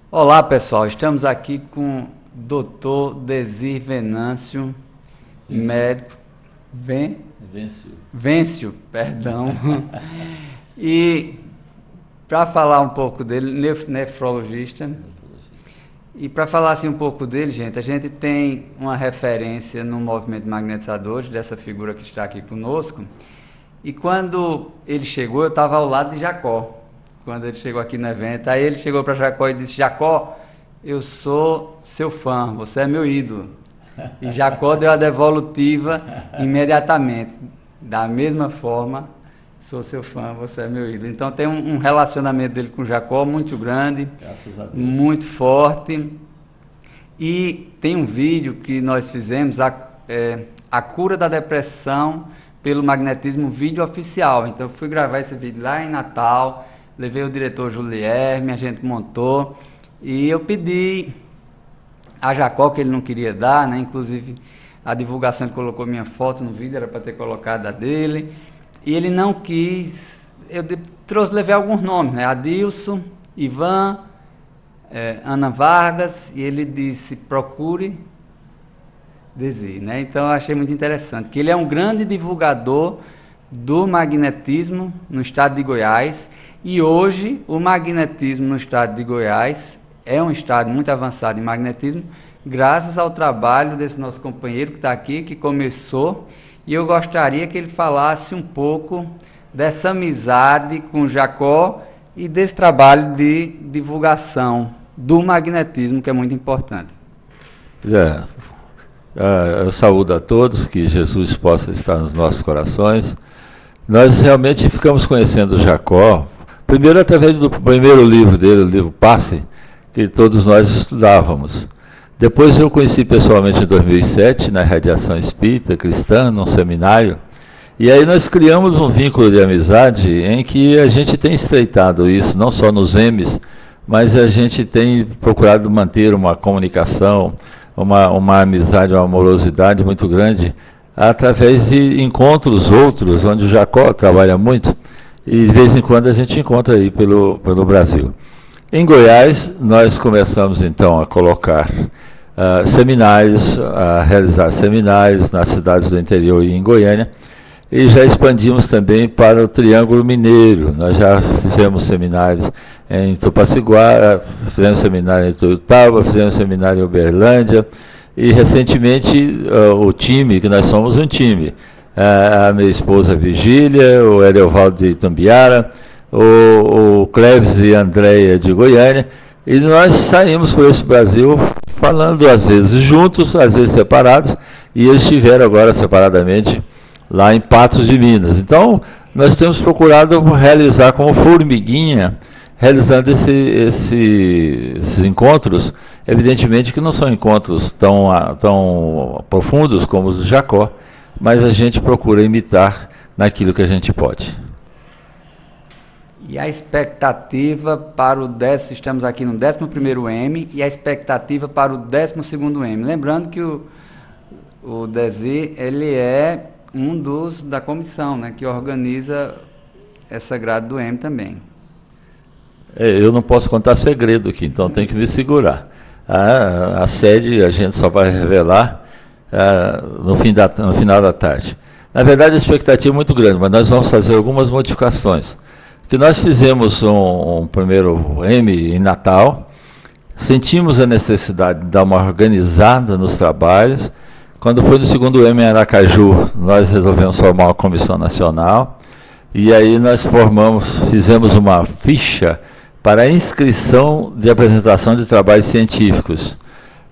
Olá pessoal, estamos aqui com o Dr. Desir Venâncio, médico, Vêncio, perdão, e para falar um pouco dele, nefrologista, e para falar assim um pouco dele, gente, a gente tem uma referência no movimento magnetizador, dessa figura que está aqui conosco, e quando ele chegou, eu estava ao lado de Jacó. Quando ele chegou aqui no evento, aí ele chegou para Jacó e disse: Jacó, eu sou seu fã, você é meu ídolo. E Jacó deu a devolutiva imediatamente. Da mesma forma, sou seu fã, você é meu ídolo. Então tem um relacionamento dele com Jacó muito grande, muito forte. E tem um vídeo que nós fizemos, a cura da depressão pelo magnetismo, vídeo oficial. Então eu fui gravar esse vídeo lá em Natal. Levei o diretor Julierme, a gente montou, e eu pedi a Jacó, que ele não queria dar, né? Inclusive a divulgação, ele colocou minha foto no vídeo, era para ter colocado a dele, e ele não quis. Eu levei alguns nomes, né? Adilson, Ivan, Ana Vargas, e ele disse: procure Desir, né? Então eu achei muito interessante, que ele é um grande divulgador do magnetismo no estado de Goiás. E hoje o magnetismo no estado de Goiás é um estado muito avançado em magnetismo, graças ao trabalho desse nosso companheiro que está aqui, que começou. E eu gostaria que ele falasse um pouco dessa amizade com Jacó e desse trabalho de divulgação do magnetismo, que é muito importante. Eu saúdo a todos, que Jesus possa estar nos nossos corações. Nós realmente ficamos conhecendo Jacó, primeiro através do primeiro livro dele, o livro Passe, que todos nós estudávamos. Depois eu conheci pessoalmente em 2007, na Radiação Espírita Cristã, num seminário, e aí nós criamos um vínculo de amizade em que a gente tem estreitado isso, não só nos M's, mas a gente tem procurado manter uma comunicação, uma amizade, uma amorosidade muito grande, através de encontros outros, onde o Jacó trabalha muito, e de vez em quando a gente encontra aí pelo Brasil. Em Goiás, nós começamos então a colocar seminários, a realizar seminários nas cidades do interior e em Goiânia, e já expandimos também para o Triângulo Mineiro. Nós já fizemos seminários em Tupaciguara, fizemos seminário em Tuiutaba, fizemos seminário em Uberlândia, e recentemente o time, que nós somos um time, a minha esposa Vigília, o Edelvaldo de Itambiara, o Cleves e a Andréia de Goiânia, e nós saímos por esse Brasil falando às vezes juntos, às vezes separados, e eles estiveram agora separadamente lá em Patos de Minas. Então, nós temos procurado realizar como formiguinha, realizando esses encontros, evidentemente que não são encontros tão profundos como os do Jacó, mas a gente procura imitar naquilo que a gente pode. E a expectativa para o 10º, estamos aqui no 11º M, e a expectativa para o 12º M. Lembrando que o Desir, ele é um da comissão, né, que organiza essa grade do M também. Eu não posso contar segredo aqui, então tenho que me segurar. A sede a gente só vai revelar no final da tarde. Na verdade, a expectativa é muito grande, mas nós vamos fazer algumas modificações. Que nós fizemos um primeiro M em Natal, sentimos a necessidade de dar uma organizada nos trabalhos. Quando foi no segundo M em Aracaju, nós resolvemos formar uma comissão nacional, e aí nós fizemos uma ficha para a inscrição de apresentação de trabalhos científicos.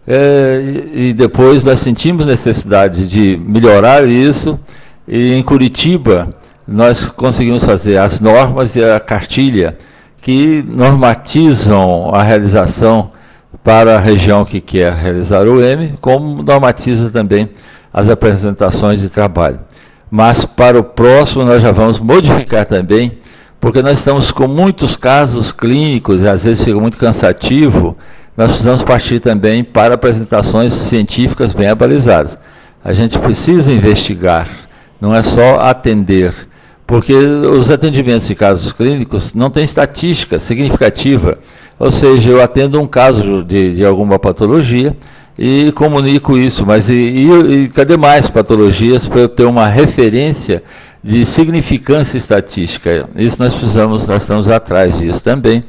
E depois nós sentimos necessidade de melhorar isso, e em Curitiba nós conseguimos fazer as normas e a cartilha que normatizam a realização para a região que quer realizar o M, como normatiza também as apresentações de trabalho. Mas para o próximo nós já vamos modificar também, porque nós estamos com muitos casos clínicos, e às vezes fica muito cansativo. Nós precisamos partir também para apresentações científicas bem abalizadas. A gente precisa investigar, não é só atender, porque os atendimentos de casos clínicos não têm estatística significativa Ou seja, eu atendo um caso de alguma patologia e comunico isso, mas e cadê mais patologias para eu ter uma referência de significância estatística? Isso nós estamos atrás disso também.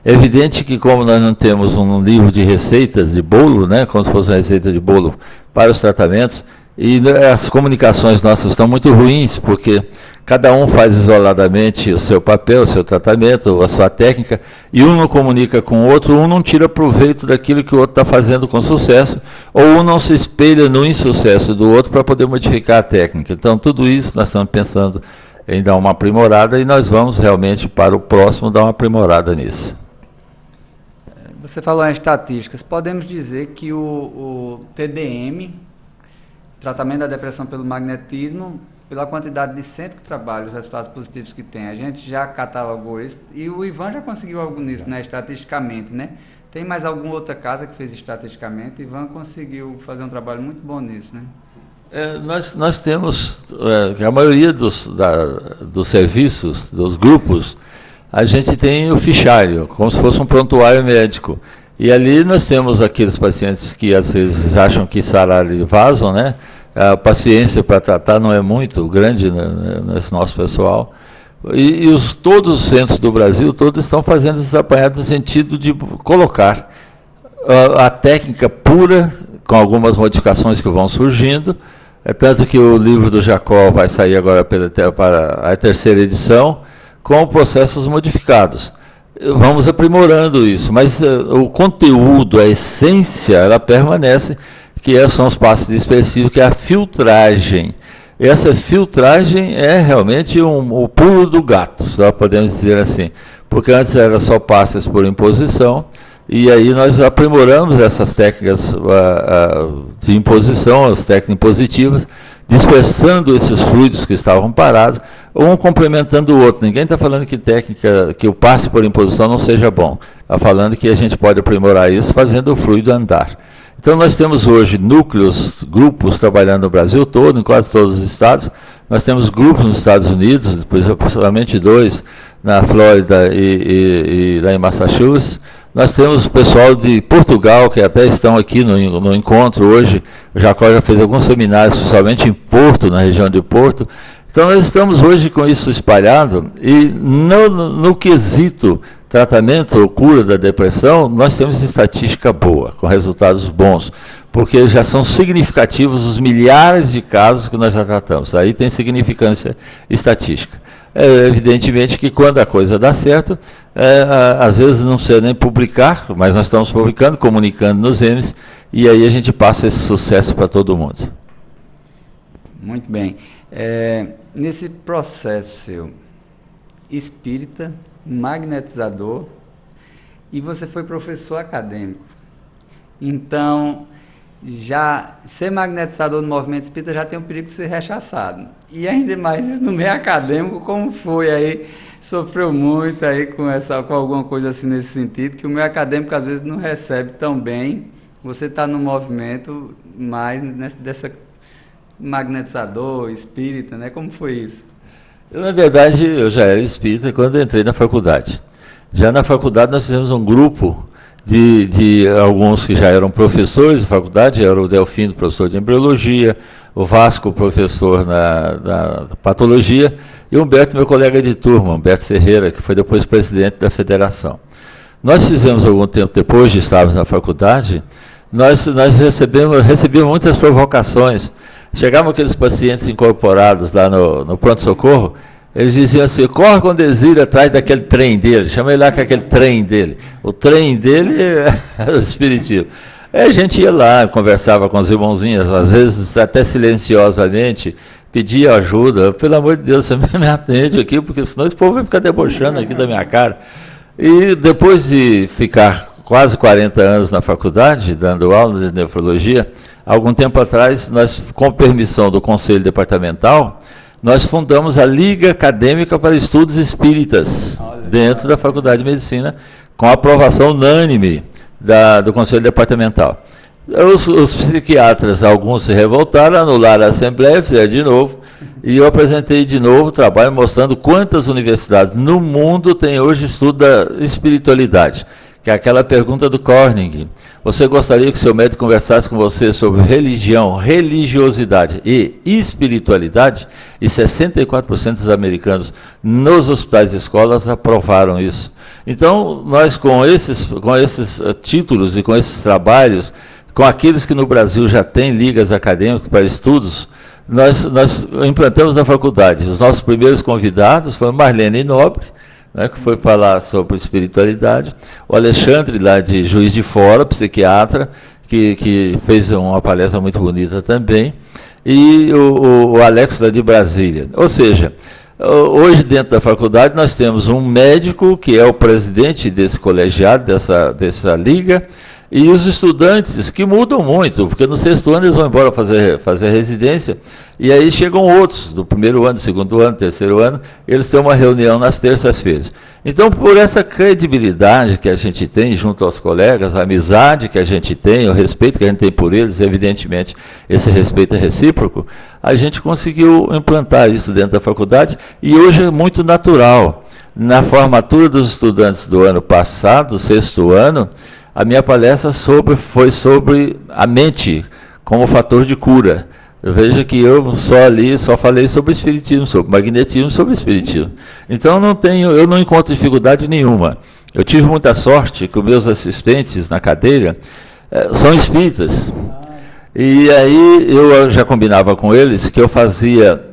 É evidente que, como nós não temos um livro de receitas de bolo, né, como se fosse uma receita de bolo para os tratamentos, e as comunicações nossas estão muito ruins, porque cada um faz isoladamente o seu papel, o seu tratamento, a sua técnica, e um não comunica com o outro, um não tira proveito daquilo que o outro está fazendo com sucesso, ou um não se espelha no insucesso do outro para poder modificar a técnica. Então, tudo isso nós estamos pensando em dar uma aprimorada, e nós vamos realmente, para o próximo, dar uma aprimorada nisso. Você falou em estatísticas. Podemos dizer que o TDM, tratamento da depressão pelo magnetismo, pela quantidade de centro que trabalha, os resultados positivos que tem, a gente já catalogou isso, e o Ivan já conseguiu algo nisso, né, estatisticamente, né? Tem mais alguma outra casa que fez estatisticamente? O Ivan conseguiu fazer um trabalho muito bom nisso, né? Nós temos, a maioria dos serviços, dos grupos, a gente tem o fichário, como se fosse um prontuário médico. E ali nós temos aqueles pacientes que às vezes acham que sarário vazam, né? A paciência para tratar não é muito grande, né, nesse nosso pessoal. E todos os centros do Brasil, todos estão fazendo esses apanhados no sentido de colocar a técnica pura, com algumas modificações que vão surgindo. É tanto que o livro do Jacó vai sair agora para a terceira edição, com processos modificados. Vamos aprimorando isso, mas o conteúdo, a essência, ela permanece, que são os passos dispersivos, que é a filtragem. Essa filtragem é realmente o pulo do gato, só podemos dizer assim, porque antes era só passes por imposição, e aí nós aprimoramos essas técnicas de imposição, as técnicas impositivas, dispersando esses fluidos que estavam parados, um complementando o outro. Ninguém está falando que o passe por imposição não seja bom. Está falando que a gente pode aprimorar isso fazendo o fluido andar. Então nós temos hoje núcleos, grupos trabalhando no Brasil todo, em quase todos os estados. Nós temos grupos nos Estados Unidos, principalmente 2, na Flórida e lá em Massachusetts. Nós temos o pessoal de Portugal, que até estão aqui no encontro hoje. O Jacó já fez alguns seminários, principalmente em Porto, na região de Porto. Então nós estamos hoje com isso espalhado, e no quesito tratamento ou cura da depressão, nós temos estatística boa, com resultados bons, porque já são significativos os milhares de casos que nós já tratamos. Aí tem significância estatística. Evidentemente que quando a coisa dá certo, às vezes não precisa nem publicar, mas nós estamos publicando, comunicando nos EMES, e aí a gente passa esse sucesso para todo mundo. Muito bem. Nesse processo seu, espírita, magnetizador, e você foi professor acadêmico. Então, já ser magnetizador no movimento espírita já tem o perigo de ser rechaçado. E ainda mais isso no meio acadêmico, como foi aí? Sofreu muito aí com alguma coisa assim nesse sentido, que o meio acadêmico às vezes não recebe tão bem. Você está no movimento mais dessa magnetizador, espírita, né? Como foi isso? Na verdade, eu já era espírita quando entrei na faculdade. Já na faculdade nós fizemos um grupo de alguns que já eram professores de faculdade, era o Delfino, professor de embriologia, o Vasco, professor na patologia, e o Humberto, meu colega de turma, Humberto Ferreira, que foi depois presidente da federação. Nós fizemos algum tempo depois de estarmos na faculdade, nós recebíamos muitas provocações. Chegavam aqueles pacientes incorporados lá no pronto-socorro, eles diziam assim: corre com Desírio atrás daquele trem dele, chama ele lá com aquele trem dele. O trem dele é o espiritismo. Aí a gente ia lá, conversava com os irmãozinhos, às vezes até silenciosamente, pedia ajuda. Pelo amor de Deus, você me atende aqui, porque senão esse povo vai ficar debochando aqui da minha cara. E depois de ficar quase 40 anos na faculdade, dando aula de nefrologia, algum tempo atrás, nós, com permissão do Conselho Departamental, nós fundamos a Liga Acadêmica para Estudos Espíritas, dentro da Faculdade de Medicina, com a aprovação unânime do Conselho Departamental. Os psiquiatras, alguns se revoltaram, anularam a Assembleia, fizeram de novo, e eu apresentei de novo o trabalho mostrando quantas universidades no mundo têm hoje estudo da espiritualidade, que é aquela pergunta do Corning. Você gostaria que seu médico conversasse com você sobre religião, religiosidade e espiritualidade? E 64% dos americanos nos hospitais e escolas aprovaram isso. Então, nós com esses títulos e com esses trabalhos, com aqueles que no Brasil já têm ligas acadêmicas para estudos, nós implantamos na faculdade. Os nossos primeiros convidados foram Marlene Nobre, né, que foi falar sobre espiritualidade, o Alexandre, lá de Juiz de Fora, psiquiatra, que fez uma palestra muito bonita também, e o Alex, lá de Brasília. Ou seja, hoje dentro da faculdade nós temos um médico que é o presidente desse colegiado, dessa liga, e os estudantes, que mudam muito, porque no 6º ano eles vão embora fazer residência, e aí chegam outros, do 1º ano, 2º ano, 3º ano, eles têm uma reunião nas terças-feiras. Então, por essa credibilidade que a gente tem junto aos colegas, a amizade que a gente tem, o respeito que a gente tem por eles, evidentemente, esse respeito é recíproco, a gente conseguiu implantar isso dentro da faculdade, e hoje é muito natural. Na formatura dos estudantes do ano passado, 6º ano, a minha palestra foi sobre a mente como fator de cura. Veja que eu só falei sobre espiritismo, sobre magnetismo, sobre espiritismo. Então eu não encontro dificuldade nenhuma. Eu tive muita sorte que os meus assistentes na cadeira são espíritas. E aí eu já combinava com eles que eu fazia,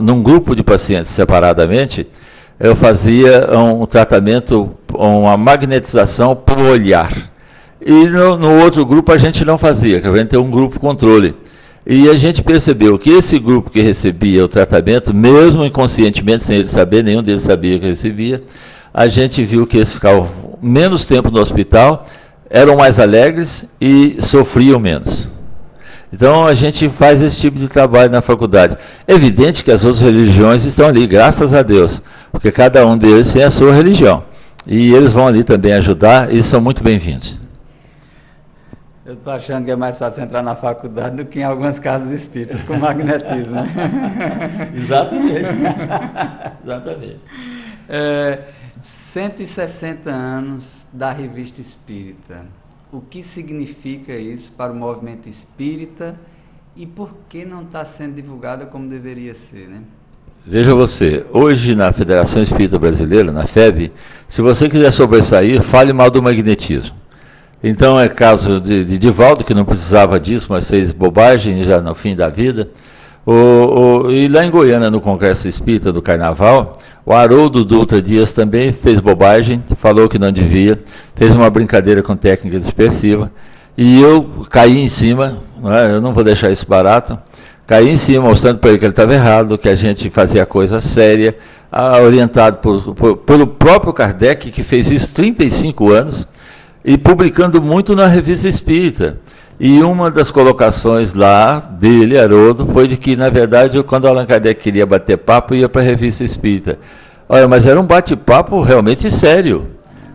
num grupo de pacientes separadamente, eu fazia um tratamento, uma magnetização por olhar. E no outro grupo a gente não fazia, que a gente tem um grupo controle. E a gente percebeu que esse grupo que recebia o tratamento, mesmo inconscientemente, sem ele saber, nenhum deles sabia que recebia, a gente viu que eles ficavam menos tempo no hospital, eram mais alegres e sofriam menos. Então a gente faz esse tipo de trabalho na faculdade. É evidente que as outras religiões estão ali, graças a Deus, porque cada um deles tem a sua religião. E eles vão ali também ajudar e são muito bem-vindos. Eu estou achando que é mais fácil entrar na faculdade do que em algumas casas espíritas com magnetismo. Exatamente. Exatamente. 160 anos da Revista Espírita. O que significa isso para o movimento espírita e por que não está sendo divulgada como deveria ser, né? Veja você, hoje na Federação Espírita Brasileira, na FEB, se você quiser sobressair, fale mal do magnetismo. Então é caso de Divaldo, que não precisava disso, mas fez bobagem já no fim da vida. E lá em Goiânia, no Congresso Espírita do Carnaval, o Haroldo Dutra Dias também fez bobagem, falou que não devia, fez uma brincadeira com técnica dispersiva, e eu caí em cima, eu não vou deixar isso barato, caí em cima mostrando para ele que ele estava errado, que a gente fazia coisa séria, orientado pelo próprio Kardec, que fez isso 35 anos, e publicando muito na Revista Espírita. E uma das colocações lá dele, Haroldo, foi de que, na verdade, quando Allan Kardec queria bater papo, ia para a Revista Espírita. Olha, mas era um bate-papo realmente sério,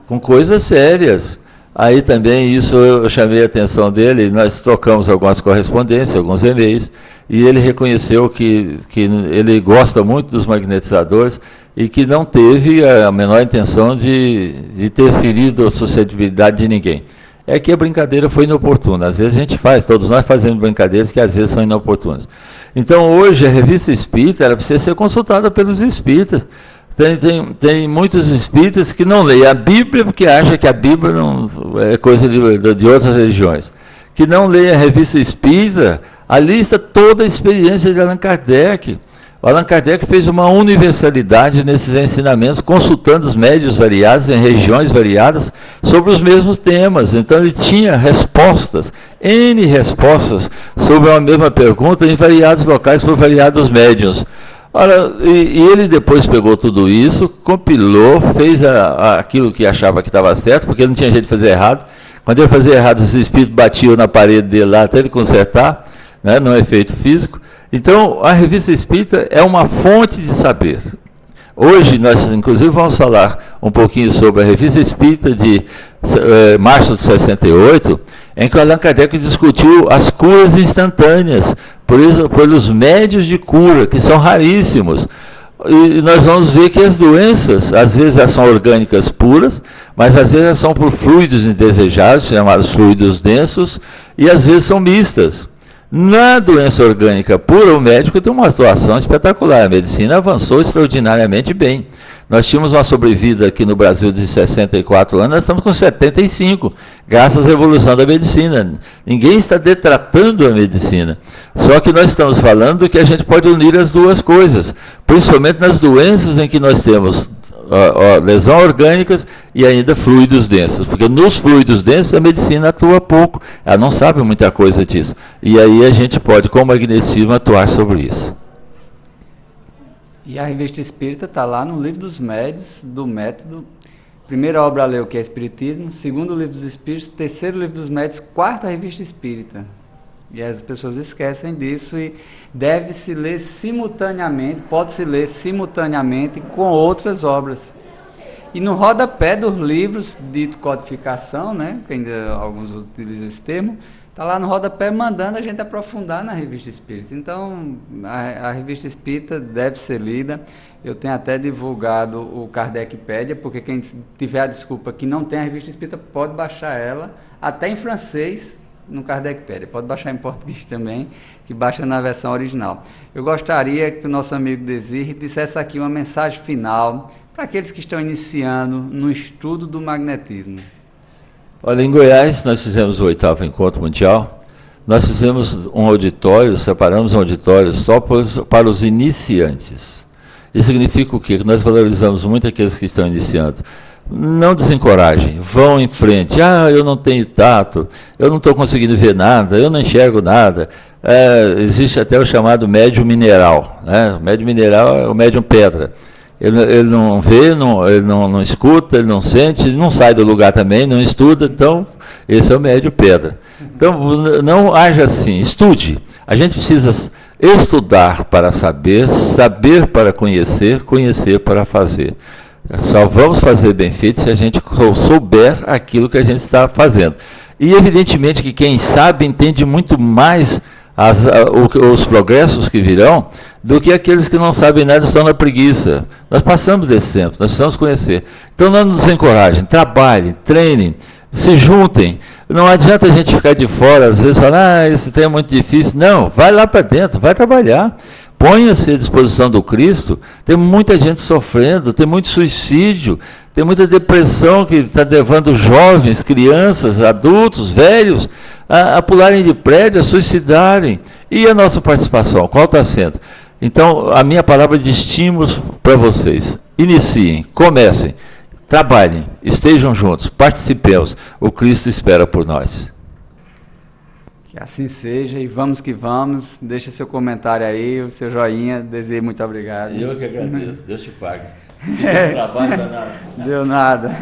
com coisas sérias. Aí também isso eu chamei a atenção dele, nós trocamos algumas correspondências, alguns e-mails, e ele reconheceu que ele gosta muito dos magnetizadores e que não teve a menor intenção de ter ferido a suscetibilidade de ninguém. É que a brincadeira foi inoportuna. Às vezes a gente faz, todos nós fazemos brincadeiras que às vezes são inoportunas. Então hoje a Revista Espírita ela precisa ser consultada pelos espíritas. Tem muitos espíritas que não leem a Bíblia porque acham que a Bíblia não é coisa de outras religiões. Que não leem a Revista Espírita, ali está toda a experiência de Allan Kardec. O Allan Kardec fez uma universalidade nesses ensinamentos, consultando os médiuns variados em regiões variadas sobre os mesmos temas. Então ele tinha respostas, N respostas sobre uma mesma pergunta em variados locais por variados médiuns. Ora, e ele depois pegou tudo isso, compilou, fez aquilo que achava que estava certo, porque ele não tinha jeito de fazer errado. Quando ele fazia errado, os espíritos batiam na parede dele lá até ele consertar, né, no efeito físico. Então, a Revista Espírita é uma fonte de saber. Hoje, nós, inclusive, vamos falar um pouquinho sobre a Revista Espírita de março de 68, em que Allan Kardec discutiu as curas instantâneas, pelos médios de cura, que são raríssimos. E nós vamos ver que as doenças, às vezes elas são orgânicas puras, mas às vezes elas são por fluidos indesejados, chamados fluidos densos, e às vezes são mistas. Na doença orgânica pura, o médico tem uma atuação espetacular. A medicina avançou extraordinariamente bem. Nós tínhamos uma sobrevida aqui no Brasil de 64 anos, nós estamos com 75, graças à evolução da medicina. Ninguém está detratando a medicina. Só que nós estamos falando que a gente pode unir as duas coisas, principalmente nas doenças em que nós temos lesão orgânicas e ainda fluidos densos, porque nos fluidos densos a medicina atua pouco, ela não sabe muita coisa disso, e aí a gente pode com o magnetismo atuar sobre isso. E a Revista Espírita está lá no Livro dos Médios, do Método, primeira obra a ler, o que é Espiritismo, segundo Livro dos Espíritos, terceiro Livro dos Médios, quarta Revista Espírita. E as pessoas esquecem disso e deve-se ler simultaneamente, pode-se ler simultaneamente com outras obras. E no rodapé dos livros, dito codificação, né, que ainda alguns utilizam esse termo, está lá no rodapé mandando a gente aprofundar na Revista Espírita. Então, a Revista Espírita deve ser lida. Eu tenho até divulgado o Kardecpédia, porque quem tiver a desculpa que não tem a Revista Espírita pode baixar ela, até em francês, no Kardecpédia. Pode baixar em português também, que baixa na versão original. Eu gostaria que o nosso amigo Desir dissesse aqui uma mensagem final para aqueles que estão iniciando no estudo do magnetismo. Olha, em Goiás nós fizemos o 8º Encontro Mundial, nós fizemos um auditório, separamos um auditório só para os iniciantes. Isso significa o quê? Que nós valorizamos muito aqueles que estão iniciando. Não desencorajem, vão em frente. Eu não tenho tato, eu não estou conseguindo ver nada, eu não enxergo nada. Existe até o chamado médium mineral, né? O médium mineral é o médium pedra. Ele não vê, ele não escuta, ele não sente, ele não sai do lugar também, não estuda, então esse é o médium pedra. Então não haja assim, estude. A gente precisa estudar para saber, saber para conhecer, conhecer para fazer. Só vamos fazer bem feito se a gente souber aquilo que a gente está fazendo. E evidentemente que quem sabe entende muito mais os progressos que virão do que aqueles que não sabem nada e estão na preguiça. Nós passamos desse tempo, nós precisamos conhecer. Então não nos desencorajem, trabalhem, treinem, se juntem. Não adianta a gente ficar de fora, às vezes falar, esse tema é muito difícil. Não, vai lá para dentro, vai trabalhar. Ponha-se à disposição do Cristo. Tem muita gente sofrendo, tem muito suicídio, tem muita depressão que está levando jovens, crianças, adultos, velhos a pularem de prédio, a suicidarem. E a nossa participação, qual está sendo? Então, a minha palavra de estímulos para vocês. Iniciem, comecem, trabalhem, estejam juntos, participemos. O Cristo espera por nós. Que assim seja e vamos que vamos. Deixa seu comentário aí, o seu joinha. Desejo muito obrigado. Eu que agradeço. Deus te pague. Trabalho danado. Deu nada.